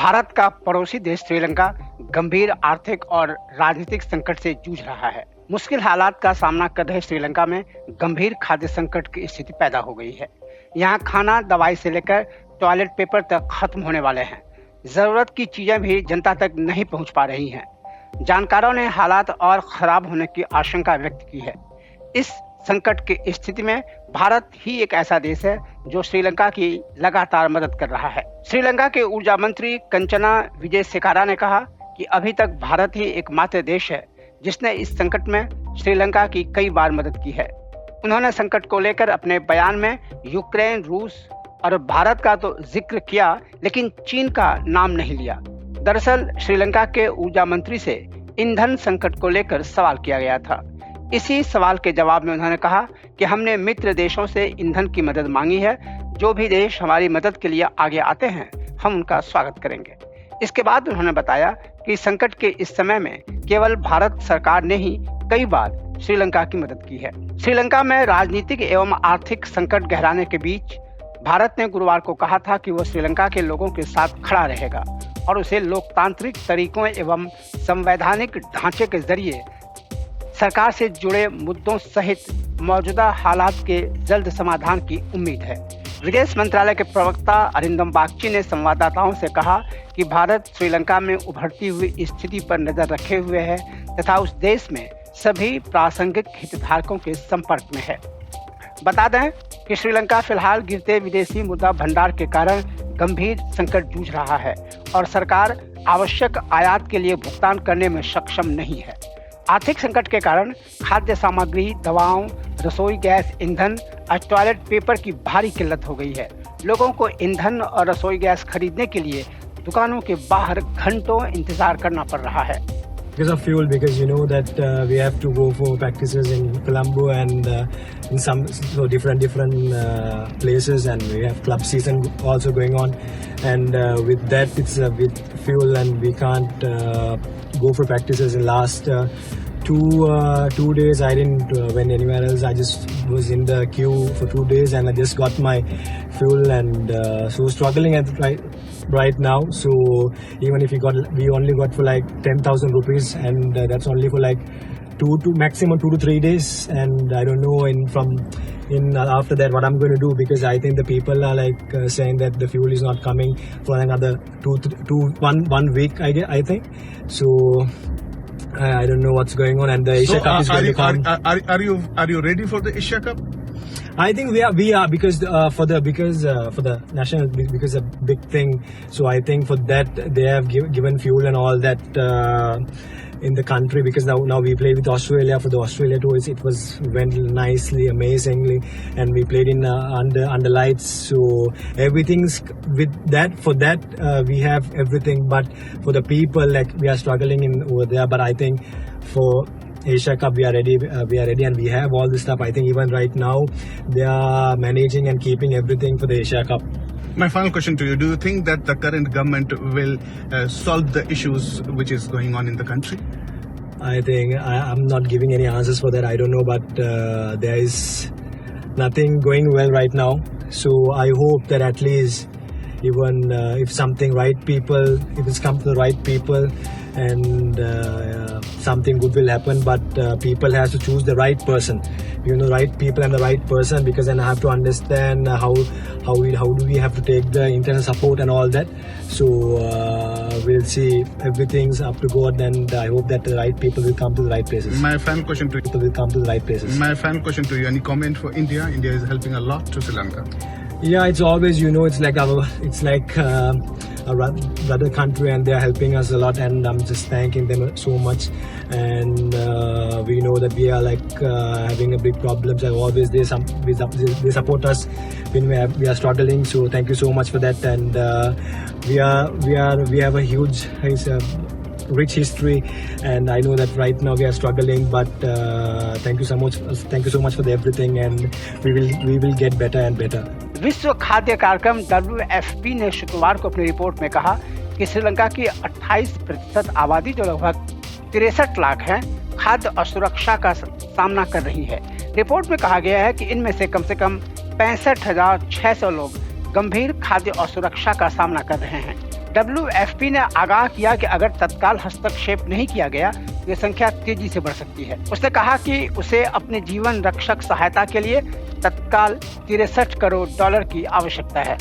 भारत का पड़ोसी देश श्रीलंका गंभीर आर्थिक और राजनीतिक संकट से जूझ रहा है। मुश्किल हालात का सामना कर रहे श्रीलंका में गंभीर खाद्य संकट की स्थिति पैदा हो गई है। यहाँ खाना, दवाई से लेकर टॉयलेट पेपर तक खत्म होने वाले हैं। जरूरत की चीजें भी जनता तक नहीं पहुँच पा रही हैं। जानकारों ने हालात और खराब होने की आशंका व्यक्त की है। इस संकट की स्थिति में भारत ही एक ऐसा देश है जो श्रीलंका की लगातार मदद कर रहा है। श्रीलंका के ऊर्जा मंत्री कंचना विजयसेखारा ने कहा कि अभी तक भारत ही एकमात्र देश है जिसने इस संकट में श्रीलंका की कई बार मदद की है। उन्होंने संकट को लेकर अपने बयान में यूक्रेन, रूस और भारत का तो जिक्र किया, लेकिन चीन का नाम नहीं लिया। दरअसल श्रीलंका के ऊर्जा मंत्री से ईंधन संकट को लेकर सवाल किया गया था। इसी सवाल के जवाब में उन्होंने कहा कि हमने मित्र देशों से ईंधन की मदद मांगी है। जो भी देश हमारी मदद के लिए आगे आते हैं, हम उनका स्वागत करेंगे। इसके बाद उन्होंने बताया कि संकट के इस समय में केवल भारत सरकार ने ही कई बार श्रीलंका की मदद की है। श्रीलंका में राजनीतिक एवं आर्थिक संकट गहराने के बीच भारत ने गुरुवार को कहा था कि वो श्रीलंका के लोगों के साथ खड़ा रहेगा और उसे लोकतांत्रिक तरीकों एवं संवैधानिक ढांचे के जरिए सरकार से जुड़े मुद्दों सहित मौजूदा हालात के जल्द समाधान की उम्मीद है। विदेश मंत्रालय के प्रवक्ता अरिंदम बागची ने संवाददाताओं से कहा कि भारत श्रीलंका में उभरती हुई स्थिति पर नजर रखे हुए है तथा उस देश में सभी प्रासंगिक हितधारकों के संपर्क में है। बता दें कि श्रीलंका फिलहाल गिरते विदेशी मुद्रा भंडार के कारण गंभीर संकट जूझ रहा है और सरकार आवश्यक आयात के लिए भुगतान करने में सक्षम नहीं है। आर्थिक संकट के कारण खाद्य सामग्री, दवाओं, रसोई गैस, ईंधन और टॉयलेट पेपर की भारी किल्लत हो गई है। लोगों को ईंधन और रसोई गैस खरीदने के लिए दुकानों के बाहर घंटों इंतजार करना पड़ रहा है। Because of fuel, because you know that we have to go for practices in Colombo and in some different places, and we have club season also going on, and with that it's with fuel, and we can't go for practices. In last 2 days I didn't went anywhere else. I just was in the queue for 2 days, and I just got my fuel, and so struggling at right now. So even if we only got for like 10,000 rupees, and that's only for like maximum 2 to 3 days, and I don't know after that what I'm going to do, because I think the people are like saying that the fuel is not coming for another 1 week, I think. So I don't know what's going on, and the Asia Cup is going to come. Are you ready for the Asia Cup? I think we are because for the national, because a big thing. So I think for that they have given fuel and all that in the country, because now we play with Australia for the Australia tour. It went nicely, amazingly, and we played in under lights. So everything's with that. For that we have everything, but for the people, like, we are struggling over there. But I think for Asia Cup we are ready, and we have all this stuff. I think even right now they are managing and keeping everything for the Asia Cup. My final question to you: do you think that the current government will solve the issues which is going on in the country? I think I'm not giving any answers for that. I don't know, but there is nothing going well right now. So I hope that at least even if it's come to the right people, and something good will happen, but people has to choose the right person, right people and the right person, because then I have to understand how do we have to take the internal support and all that. So we'll see. Everything's up to God, and I hope that the right people will come to the right places. My final question to you: people will come to the right places. My final question to you: any comment for India? India is helping a lot to Sri Lanka. Yeah, it's always, it's like a brother country, and they are helping us a lot, and I'm just thanking them so much. And we know that we are having a big problems, and always they support us when we are struggling. So thank you so much for that. And we have a huge rich history, and I know that right now we are struggling, but thank you so much for everything, and we will get better and better. विश्व खाद्य कार्यक्रम WFP ने शुक्रवार को अपनी report में कहा कि श्रीलंका की 28% आबादी, जो लगभग 63 लाख है, खाद्य असुरक्षा का सामना कर रही है। रिपोर्ट में कहा गया है कि इनमें से कम 65,600 लोग गंभीर खाद्य असुरक्षा का सामना कर रहे हैं। WFP ने आगाह किया कि अगर तत्काल हस्तक्षेप नहीं किया गया तो ये संख्या तेजी से बढ़ सकती है। उसने कहा कि उसे अपने जीवन रक्षक सहायता के लिए तत्काल $63 करोड़ की आवश्यकता है।